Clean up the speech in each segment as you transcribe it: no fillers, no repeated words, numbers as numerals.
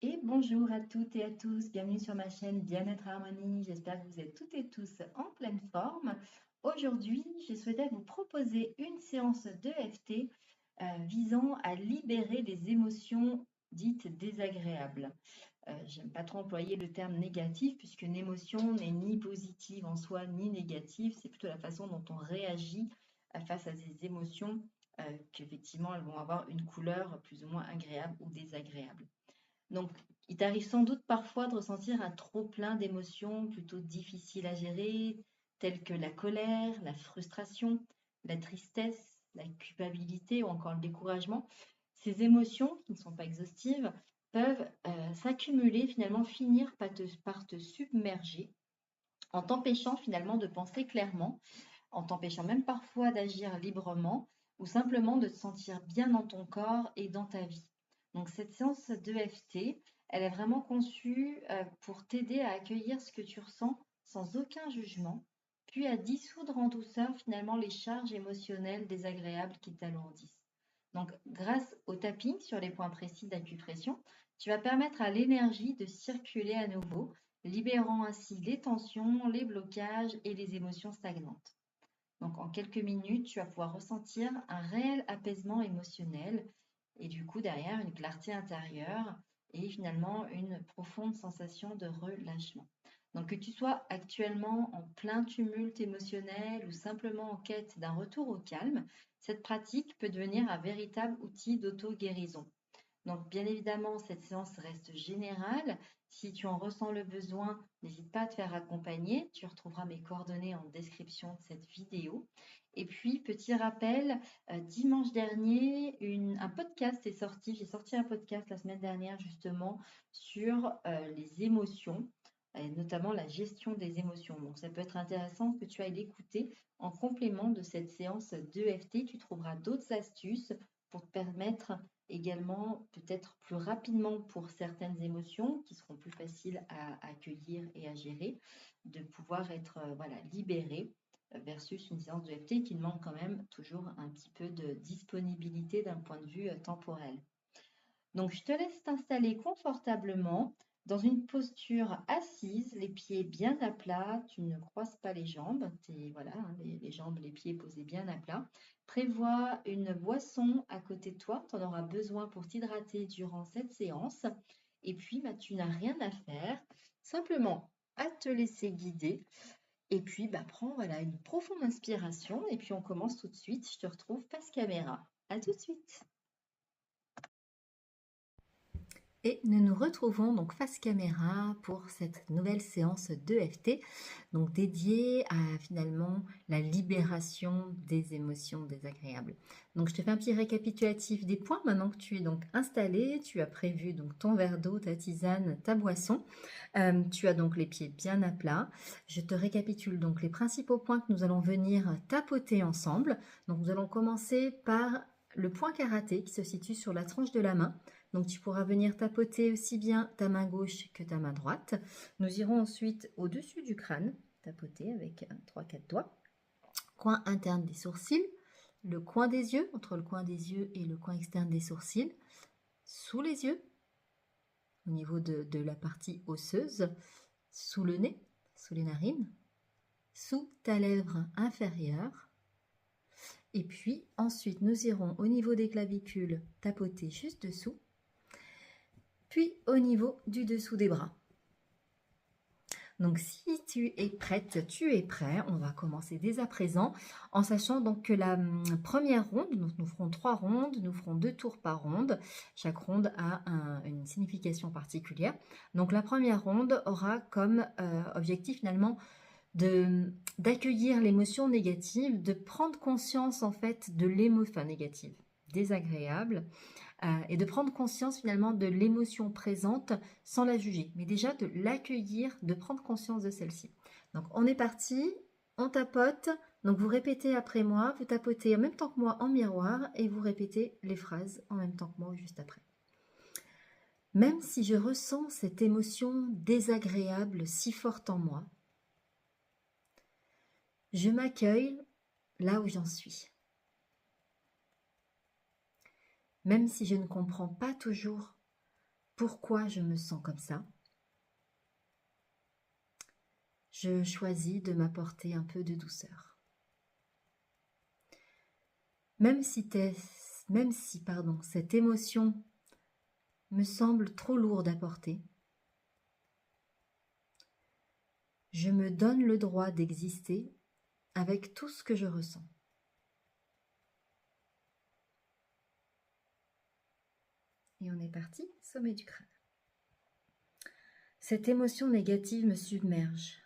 Et bonjour à toutes et à tous, bienvenue sur ma chaîne Bien-être Harmonie. J'espère que vous êtes toutes et tous en pleine forme. Aujourd'hui, je souhaitais vous proposer une séance d'EFT visant à libérer les émotions dites désagréables. J'aime pas trop employer le terme négatif puisqu'une émotion n'est ni positive en soi ni négative, c'est plutôt la façon dont on réagit face à ces émotions qu'effectivement elles vont avoir une couleur plus ou moins agréable ou désagréable. Donc, il t'arrive sans doute parfois de ressentir un trop-plein d'émotions plutôt difficiles à gérer, telles que la colère, la frustration, la tristesse, la culpabilité ou encore le découragement. Ces émotions, qui ne sont pas exhaustives, peuvent s'accumuler, finalement finir par te submerger, en t'empêchant finalement de penser clairement, en t'empêchant même parfois d'agir librement ou simplement de te sentir bien dans ton corps et dans ta vie. Donc cette séance d'EFT, elle est vraiment conçue pour t'aider à accueillir ce que tu ressens sans aucun jugement, puis à dissoudre en douceur finalement les charges émotionnelles désagréables qui t'alourdissent. Donc grâce au tapping sur les points précis d'acupression, tu vas permettre à l'énergie de circuler à nouveau, libérant ainsi les tensions, les blocages et les émotions stagnantes. Donc en quelques minutes, tu vas pouvoir ressentir un réel apaisement émotionnel et du coup derrière une clarté intérieure et finalement une profonde sensation de relâchement. Donc que tu sois actuellement en plein tumulte émotionnel ou simplement en quête d'un retour au calme, cette pratique peut devenir un véritable outil d'auto-guérison. Donc, bien évidemment, cette séance reste générale. Si tu en ressens le besoin, n'hésite pas à te faire accompagner. Tu retrouveras mes coordonnées en description de cette vidéo. Et puis, petit rappel, dimanche dernier, un podcast est sorti. J'ai sorti un podcast la semaine dernière justement sur les émotions, et notamment la gestion des émotions. Donc, ça peut être intéressant que tu ailles l'écouter en complément de cette séance d'EFT. Tu trouveras d'autres astuces pour te permettre également peut-être plus rapidement pour certaines émotions qui seront plus faciles à accueillir et à gérer, de pouvoir être voilà, libéré versus une séance de FT qui demande quand même toujours un petit peu de disponibilité d'un point de vue temporel. Donc, je te laisse t'installer confortablement dans une posture assise, les pieds bien à plat, tu ne croises pas les jambes, voilà, hein, les jambes, les pieds posés bien à plat. Prévois une boisson à côté de toi, tu en auras besoin pour t'hydrater durant cette séance. Et puis, bah, tu n'as rien à faire, simplement à te laisser guider. Et puis, bah, prends voilà, une profonde inspiration et puis on commence tout de suite. Je te retrouve face caméra. À tout de suite. Et nous nous retrouvons donc face caméra pour cette nouvelle séance d'EFT, donc dédiée à finalement la libération des émotions désagréables. Donc je te fais un petit récapitulatif des points maintenant que tu es donc installé, tu as prévu donc ton verre d'eau, ta tisane, ta boisson, tu as donc les pieds bien à plat. Je te récapitule donc les principaux points que nous allons venir tapoter ensemble. Donc nous allons commencer par le point karaté qui se situe sur la tranche de la main. Donc tu pourras venir tapoter aussi bien ta main gauche que ta main droite. Nous irons ensuite au-dessus du crâne, tapoter avec 3-4 doigts. Coin interne des sourcils, le coin des yeux, entre le coin des yeux et le coin externe des sourcils, sous les yeux, au niveau de la partie osseuse, sous le nez, sous les narines, sous ta lèvre inférieure. Et puis ensuite nous irons au niveau des clavicules tapoter juste dessous, puis au niveau du dessous des bras. Donc si tu es prête, tu es prêt, on va commencer dès à présent en sachant donc que la première ronde, nous ferons 3 rondes, nous ferons 2 tours par ronde, chaque ronde a une signification particulière. Donc la première ronde aura comme objectif finalement d'accueillir l'émotion négative, de prendre conscience en fait de l'émotion négative, désagréable, et de prendre conscience finalement de l'émotion présente sans la juger, mais déjà de l'accueillir, de prendre conscience de celle-ci. Donc on est parti, on tapote, donc vous répétez après moi, vous tapotez en même temps que moi en miroir et vous répétez les phrases en même temps que moi juste après. Même si je ressens cette émotion désagréable si forte en moi, je m'accueille là où j'en suis. Même si je ne comprends pas toujours Pourquoi je me sens comme ça? Je choisis de m'apporter un peu de douceur. Même si cette émotion me semble trop lourde à porter, je me donne le droit d'exister avec tout ce que je ressens. Et on est parti, sommet du crâne. Cette émotion négative me submerge.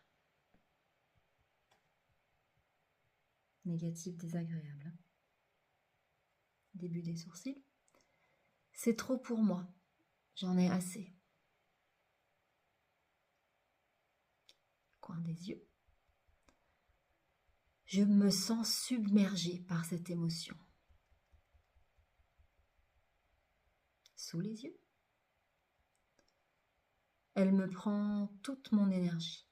Négative, désagréable. Début des sourcils. C'est trop pour moi. J'en ai assez. Coin des yeux. Je me sens submergée par cette émotion. Sous les yeux. Elle me prend toute mon énergie.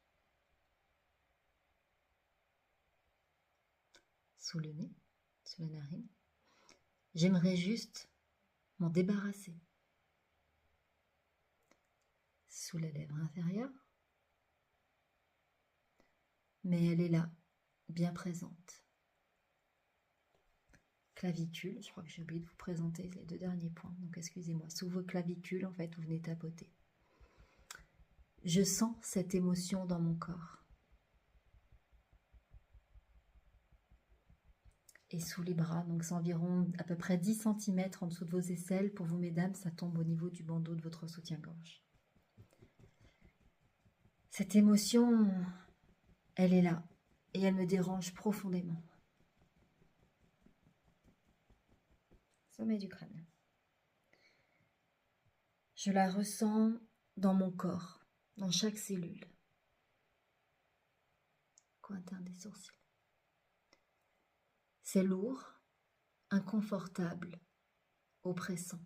Sous le nez, sous la narine. J'aimerais juste m'en débarrasser. Sous la lèvre inférieure. Mais elle est là, bien présente. Clavicule, je crois que j'ai oublié de vous présenter les 2 derniers points, donc excusez-moi. Sous vos clavicules, en fait, vous venez tapoter. Je sens cette émotion dans mon corps. Et sous les bras, donc c'est environ à peu près 10 cm en dessous de vos aisselles. Pour vous, mesdames, ça tombe au niveau du bandeau de votre soutien-gorge. Cette émotion, elle est là et elle me dérange profondément. Sommet du crâne. Je la ressens dans mon corps, dans chaque cellule. Coin interne des sourcils. C'est lourd, inconfortable, oppressant.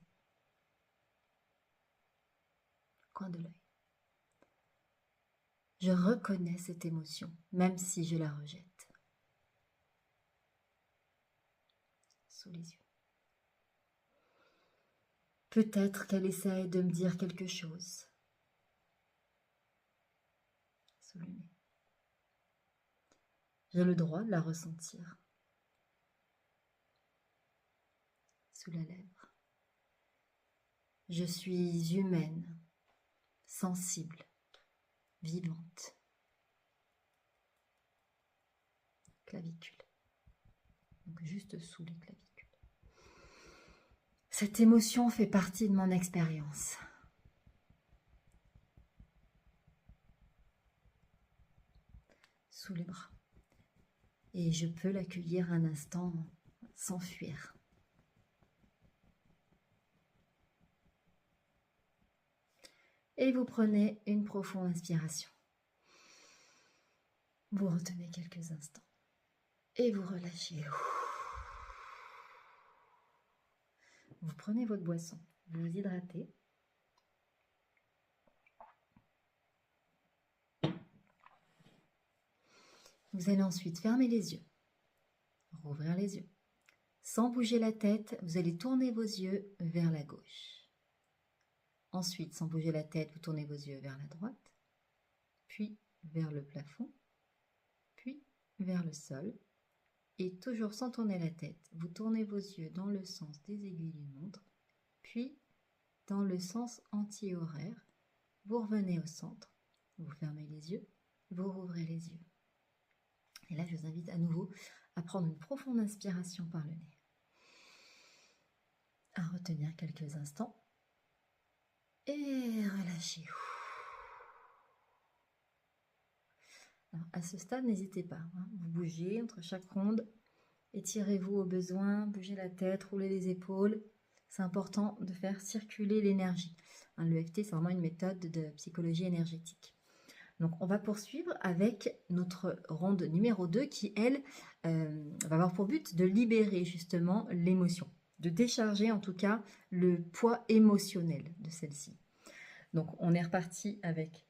Coin de l'œil. Je reconnais cette émotion, même si je la rejette. Sous les yeux. Peut-être qu'elle essaie de me dire quelque chose. Sous le nez. J'ai le droit de la ressentir. Sous la lèvre. Je suis humaine, sensible, vivante. Clavicule. Donc juste sous les clavicules. Cette émotion fait partie de mon expérience. Sous les bras. Et je peux l'accueillir un instant sans fuir. Et vous prenez une profonde inspiration. Vous retenez quelques instants. Et vous relâchez. Vous prenez votre boisson. Vous vous hydratez. Vous allez ensuite fermer les yeux. Rouvrir les yeux. Sans bouger la tête, vous allez tourner vos yeux vers la gauche. Ensuite, sans bouger la tête, vous tournez vos yeux vers la droite, puis vers le plafond, puis vers le sol. Et toujours sans tourner la tête, vous tournez vos yeux dans le sens des aiguilles d'une montre, puis dans le sens anti-horaire. Vous revenez au centre, vous fermez les yeux, vous rouvrez les yeux. Et là, je vous invite à nouveau à prendre une profonde inspiration par le nez. À retenir quelques instants. Et relâchez. Alors, à ce stade, n'hésitez pas. Vous bougez entre chaque ronde. Étirez-vous au besoin. Bougez la tête, roulez les épaules. C'est important de faire circuler l'énergie. L'EFT, c'est vraiment une méthode de psychologie énergétique. Donc, on va poursuivre avec notre ronde numéro 2 qui, elle, va avoir pour but de libérer justement l'émotion, de décharger en tout cas le poids émotionnel de celle-ci. Donc, on est reparti avec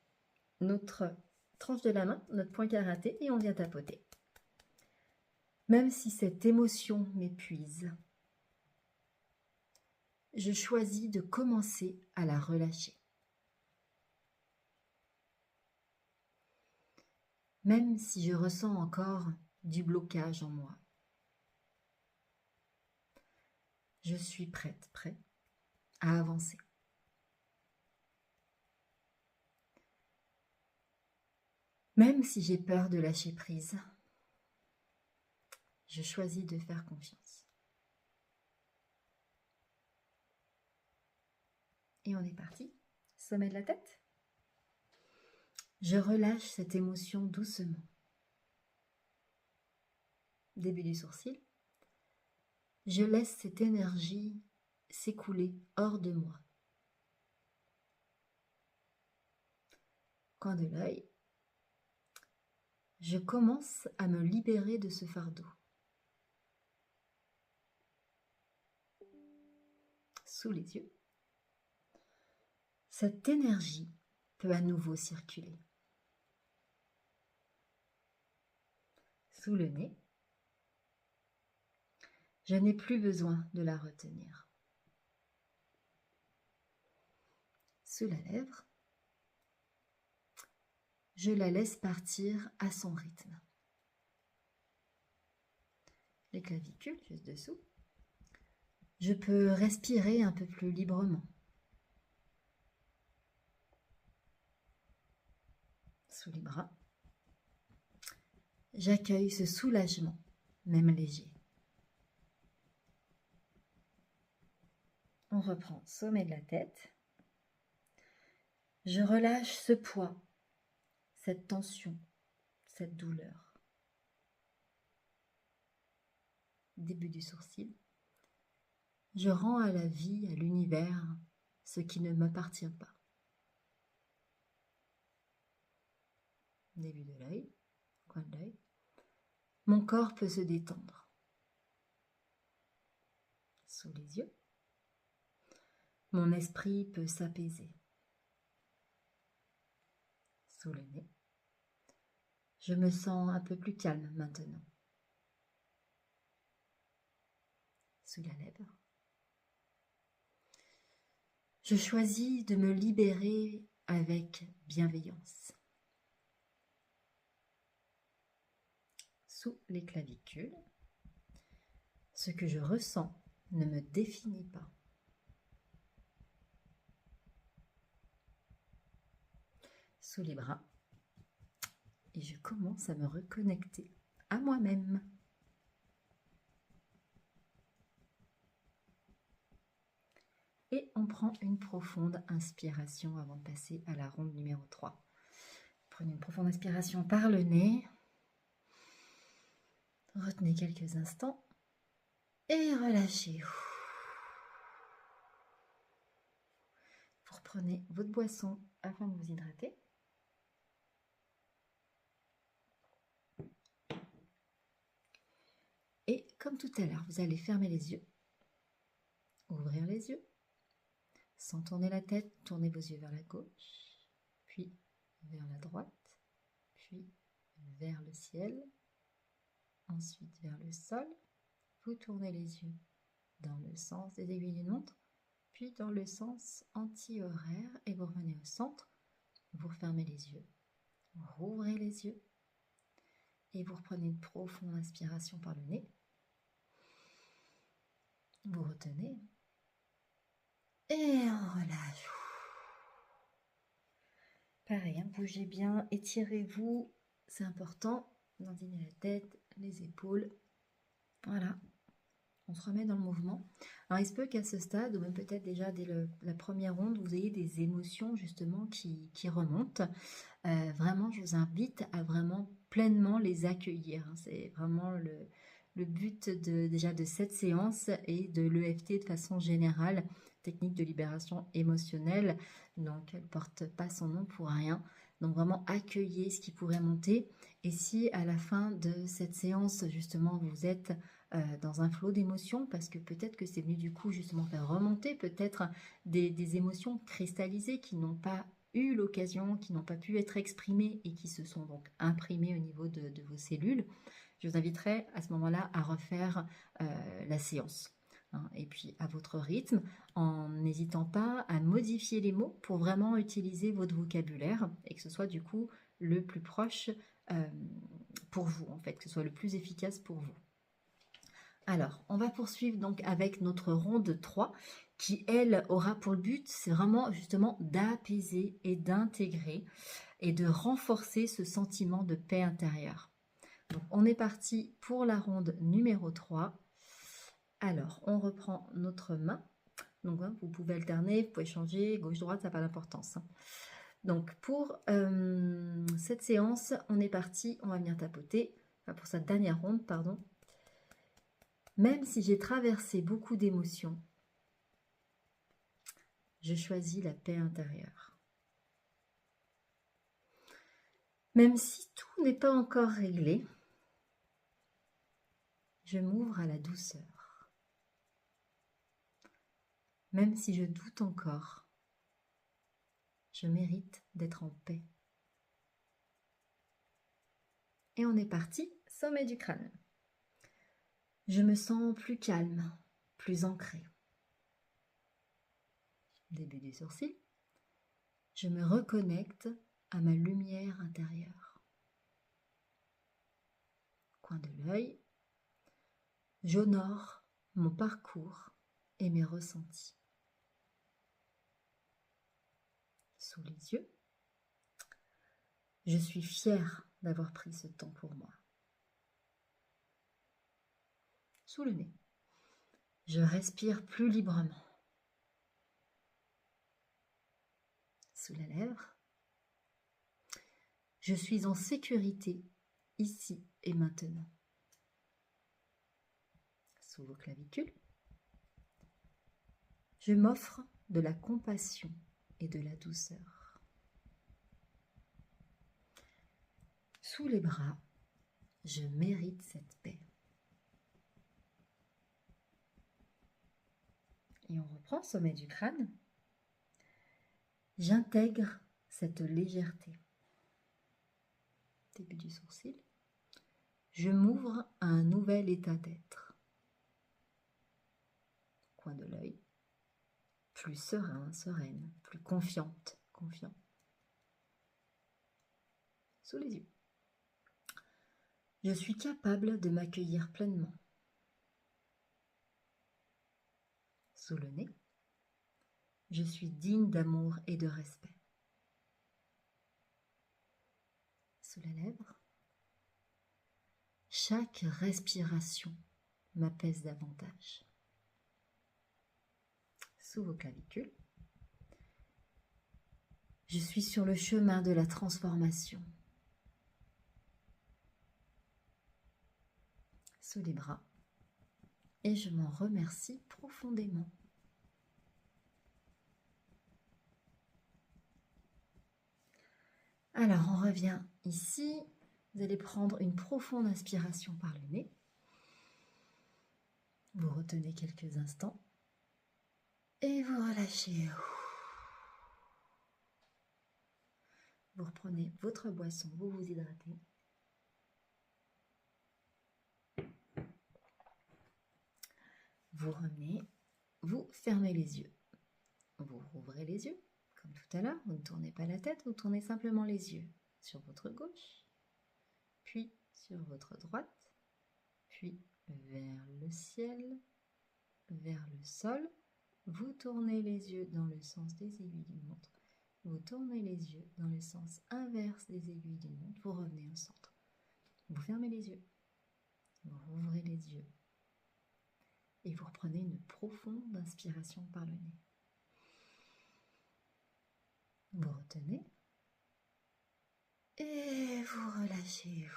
notre tranche de la main, notre poing karaté et on vient tapoter. Même si cette émotion m'épuise, je choisis de commencer à la relâcher. Même si je ressens encore du blocage en moi. Je suis prêt à avancer. Même si j'ai peur de lâcher prise, je choisis de faire confiance. Et on est parti. Sommet de la tête. Je relâche cette émotion doucement. Début du sourcil. Je laisse cette énergie s'écouler hors de moi. Coin de l'œil. Je commence à me libérer de ce fardeau. Sous les yeux. Cette énergie peut à nouveau circuler. Sous le nez. Je n'ai plus besoin de la retenir. Sous la lèvre. Je la laisse partir à son rythme. Les clavicules, juste dessous. Je peux respirer un peu plus librement. Sous les bras. J'accueille ce soulagement, même léger. On reprend sommet de la tête. Je relâche ce poids, cette tension, cette douleur. Début du sourcil. Je rends à la vie, à l'univers, ce qui ne m'appartient pas. Début de l'œil, coin de l'œil. Mon corps peut se détendre. Sous les yeux. Mon esprit peut s'apaiser. Sous le nez. Je me sens un peu plus calme maintenant. Sous la lèvre. Je choisis de me libérer avec bienveillance. Sous les clavicules. Ce que je ressens ne me définit pas. Sous les bras. Et je commence à me reconnecter à moi-même. Et on prend une profonde inspiration avant de passer à la ronde numéro 3. Prenez une profonde inspiration par le nez. Retenez quelques instants. Et relâchez. Vous reprenez votre boisson afin de vous hydrater. Et comme tout à l'heure, vous allez fermer les yeux. Ouvrir les yeux. Sans tourner la tête, tournez vos yeux vers la gauche, puis vers la droite, puis vers le ciel, ensuite vers le sol. Vous tournez les yeux dans le sens des aiguilles d'une montre, puis dans le sens anti-horaire et vous revenez au centre. Vous refermez les yeux, vous rouvrez les yeux et vous reprenez une profonde inspiration par le nez. Vous retenez. Et on relâche. Pareil, hein, bougez bien, étirez-vous, c'est important. Dandinez la tête, les épaules. Voilà, on se remet dans le mouvement. Alors il se peut qu'à ce stade, ou même peut-être déjà dès la première ronde, vous ayez des émotions justement qui remontent. Vraiment, je vous invite à vraiment pleinement les accueillir. Hein. C'est vraiment le but déjà de cette séance et de l'EFT de façon générale, technique de libération émotionnelle. Donc, elle ne porte pas son nom pour rien. Donc, vraiment accueillez ce qui pourrait monter. Et si à la fin de cette séance, justement, vous êtes dans un flot d'émotions, parce que peut-être que c'est venu du coup justement faire remonter peut-être des émotions cristallisées qui n'ont pas eu l'occasion, qui n'ont pas pu être exprimées et qui se sont donc imprimées au niveau de vos cellules, je vous inviterai à ce moment-là à refaire la séance. hein, et puis à votre rythme, en n'hésitant pas à modifier les mots pour vraiment utiliser votre vocabulaire et que ce soit du coup le plus proche pour vous, en fait, que ce soit le plus efficace pour vous. Alors, on va poursuivre donc avec notre ronde 3 qui, elle, aura pour le but, c'est vraiment justement d'apaiser et d'intégrer et de renforcer ce sentiment de paix intérieure. Donc, on est parti pour la ronde numéro 3. Alors, on reprend notre main. Donc, hein, vous pouvez alterner, vous pouvez changer, gauche-droite, ça n'a pas d'importance. Donc, pour cette séance, on est parti, on va venir tapoter, enfin, pour cette dernière ronde, pardon. Même si j'ai traversé beaucoup d'émotions, je choisis la paix intérieure. Même si tout n'est pas encore réglé, je m'ouvre à la douceur. Même si je doute encore, je mérite d'être en paix. Et on est parti, sommet du crâne. Je me sens plus calme, plus ancré. Début des sourcils. Je me reconnecte à ma lumière intérieure. Coin de l'œil. J'honore mon parcours et mes ressentis. Sous les yeux. Je suis fière d'avoir pris ce temps pour moi. Sous le nez. Je respire plus librement. Sous la lèvre. Je suis en sécurité ici et maintenant. Sous vos clavicules. Je m'offre de la compassion et de la douceur. Sous les bras, je mérite cette paix. Et on reprend sommet du crâne. J'intègre cette légèreté. Début du sourcil. Je m'ouvre à un nouvel état d'être. Coin de l'œil. Plus serein, sereine, plus confiante, confiant. Sous les yeux. Je suis capable de m'accueillir pleinement. Sous le nez. Je suis digne d'amour et de respect. Sous la lèvre. Chaque respiration m'apaise davantage. Sous vos clavicules. Je suis sur le chemin de la transformation. Sous les bras. Et je m'en remercie profondément. Alors, on revient ici. Vous allez prendre une profonde inspiration par le nez. Vous retenez quelques instants. Et vous relâchez. Vous reprenez votre boisson, vous vous hydratez. Vous revenez, vous fermez les yeux. Vous rouvrez les yeux, comme tout à l'heure. Vous ne tournez pas la tête, vous tournez simplement les yeux sur votre gauche, puis sur votre droite, puis vers le ciel, vers le sol. Vous tournez les yeux dans le sens des aiguilles d'une montre. Vous tournez les yeux dans le sens inverse des aiguilles d'une montre. Vous revenez au centre. Vous fermez les yeux. Vous rouvrez les yeux. Et vous reprenez une profonde inspiration par le nez. Vous retenez. Et vous relâchez.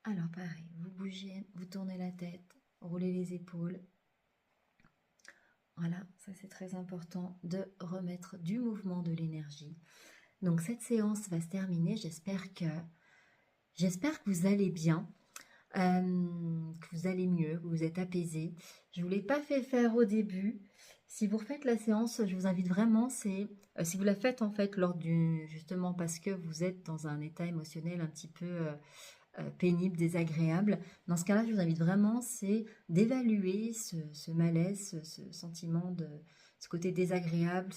Alors pareil, vous bougez, vous tournez la tête, roulez les épaules. Voilà, ça c'est très important de remettre du mouvement, de l'énergie. Donc cette séance va se terminer, j'espère que vous allez bien, que vous allez mieux, que vous êtes apaisé. Je ne vous l'ai pas fait faire au début. Si vous refaites la séance, je vous invite vraiment, si vous la faites en fait justement parce que vous êtes dans un état émotionnel un petit peu pénible, désagréable. Dans ce cas-là, je vous invite vraiment, c'est d'évaluer ce malaise, ce sentiment de ce côté désagréable,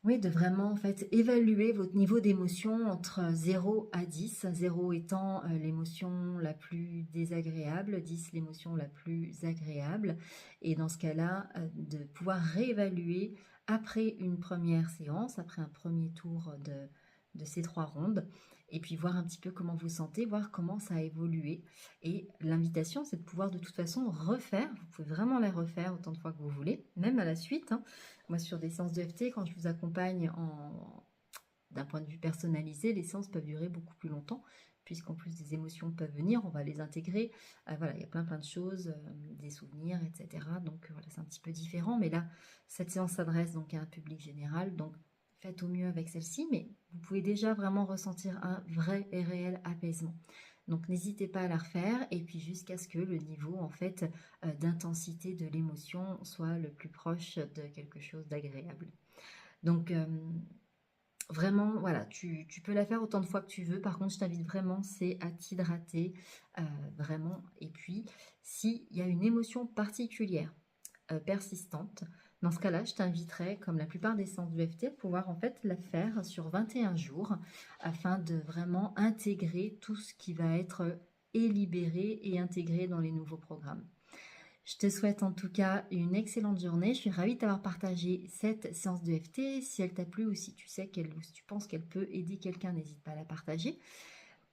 oui, de vraiment en fait évaluer votre niveau d'émotion entre 0 à 10, 0 étant l'émotion la plus désagréable, 10 l'émotion la plus agréable. Et dans ce cas-là, de pouvoir réévaluer après une première séance, après un premier tour de ces 3 rondes, et puis voir un petit peu comment vous sentez, voir comment ça a évolué. Et l'invitation, c'est de pouvoir de toute façon refaire, vous pouvez vraiment la refaire autant de fois que vous voulez, même à la suite, hein. Moi, sur des séances de FT, quand je vous accompagne d'un point de vue personnalisé, les séances peuvent durer beaucoup plus longtemps, puisqu'en plus des émotions peuvent venir, on va les intégrer. Voilà, il y a plein de choses, des souvenirs, etc. Donc voilà, c'est un petit peu différent. Mais là, cette séance s'adresse donc à un public général. Donc faites au mieux avec celle-ci, mais vous pouvez déjà vraiment ressentir un vrai et réel apaisement. Donc n'hésitez pas à la refaire et puis jusqu'à ce que le niveau en fait d'intensité de l'émotion soit le plus proche de quelque chose d'agréable. Donc vraiment, voilà, tu peux la faire autant de fois que tu veux. Par contre, je t'invite vraiment, c'est à t'hydrater, vraiment. Et puis, s'il y a une émotion particulière, persistante, dans ce cas-là, je t'inviterai, comme la plupart des séances de FT, à pouvoir en fait la faire sur 21 jours afin de vraiment intégrer tout ce qui va être libéré et intégré dans les nouveaux programmes. Je te souhaite en tout cas une excellente journée. Je suis ravie d'avoir partagé cette séance de FT. Si elle t'a plu ou si tu sais si tu penses qu'elle peut aider quelqu'un, n'hésite pas à la partager.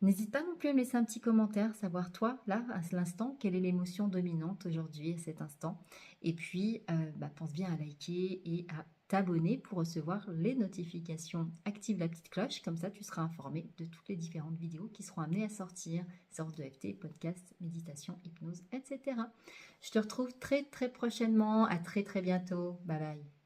N'hésite pas non plus à me laisser un petit commentaire, savoir toi, là, à l'instant, quelle est l'émotion dominante aujourd'hui, à cet instant. Et puis, pense bien à liker et à t'abonner pour recevoir les notifications. Active la petite cloche, comme ça tu seras informé de toutes les différentes vidéos qui seront amenées à sortir, séances de FT, podcasts, méditation, hypnose, etc. Je te retrouve très très prochainement, à très très bientôt. Bye bye.